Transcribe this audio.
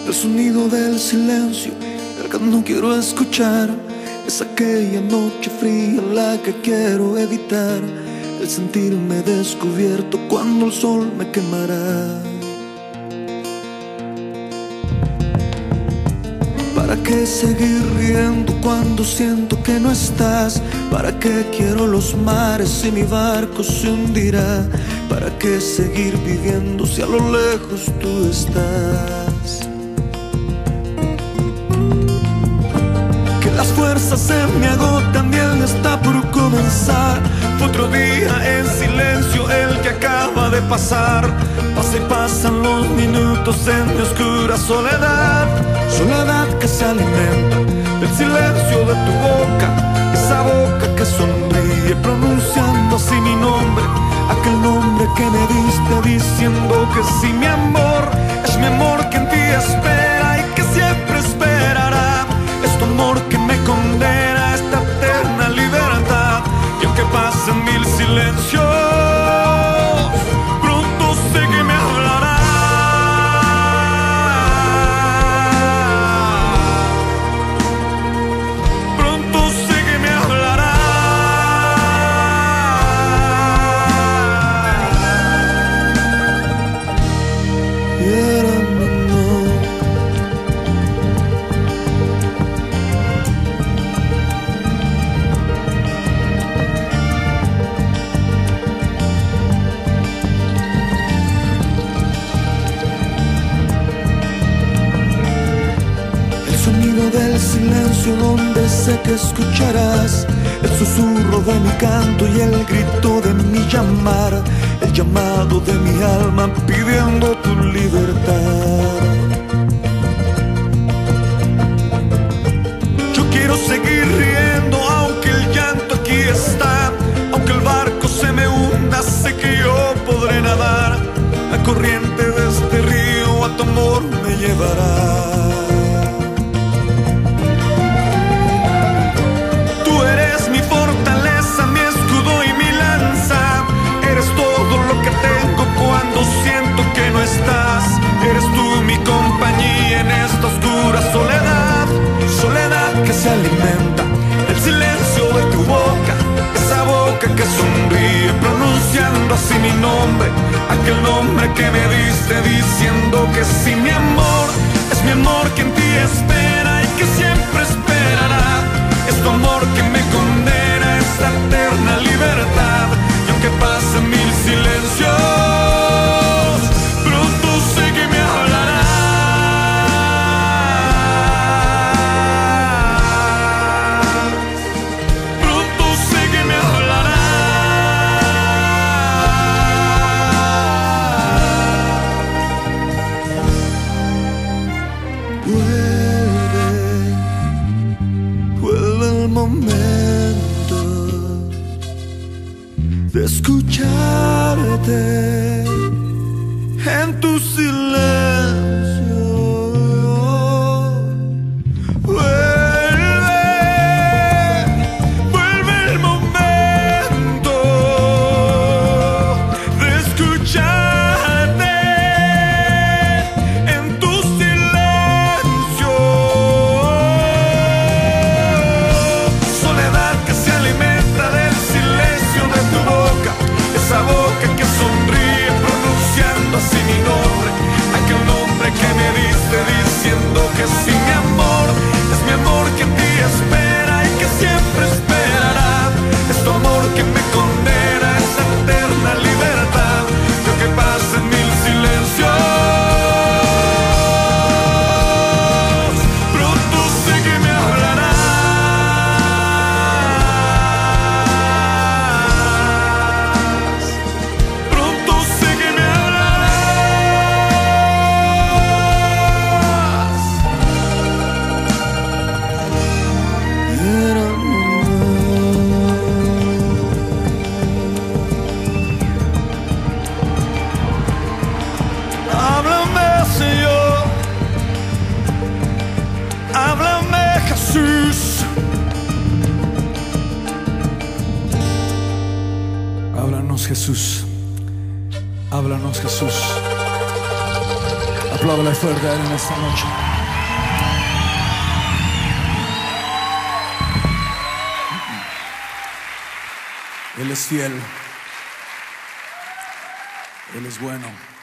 El sonido del silencio, el que no quiero escuchar. Es aquella noche fría la que quiero evitar. El sentirme descubierto cuando el sol me quemará. ¿Para qué seguir riendo cuando siento que no estás? ¿Para qué quiero los mares si mi barco se hundirá? ¿Para qué seguir viviendo si a lo lejos tú estás? Que las fuerzas se me agotan y el está por comenzar. Fue otro día en silencio el que acaba de pasar. Pasa y pasan los minutos en mi oscura soledad. Soledad que se alimenta del silencio de tu boca. Esa boca que sonríe pronunciando así mi nombre. Aquel nombre que me diste diciendo que sí, mi amor. Es mi amor que en ti espera y que siempre esperará. Es tu amor que me condena a esta eterna libertad. Y aunque pasen mil silencios, pronto sé que me hablará. Pronto sé que me hablará. Y era mi amor. Del silencio donde sé que escucharás el susurro de mi canto y el grito de mi llamar, el llamado de mi alma pidiendo tu libertad. Yo quiero seguir riendo aunque el llanto aquí está, aunque el barco se me hunda, sé que yo podré nadar. La corriente de este río a tu amor me llevará. Eres tú mi compañía en esta oscura soledad. Soledad que se alimenta del silencio de tu boca. Esa boca que sonríe pronunciando así mi nombre. Aquel nombre que me diste diciendo que sí, mi amor. Es mi amor que en ti espera y que siempre esperará. Es tu amor que me condena a esta eterna libertad. Y aunque pasen mil silencios, de escucharte en tu silencio. Vuelve el momento de escucharte en tu silencio. Soledad que se alimenta del silencio de tu boca. Esa boca que sonríe pronunciando así mi nombre. Aquel nombre que me diste diciendo que sí, mi amor. Es mi amor que en ti espera y que siempre esperará. Es tu amor que me condena a esa eterna libertad. Y aunque pasen mil silencios, pronto sé que me hablará. Jesús, háblanos Jesús, háblanos Jesús, Apláudale fuerte a Él en esta noche. Él es fiel. Él es bueno.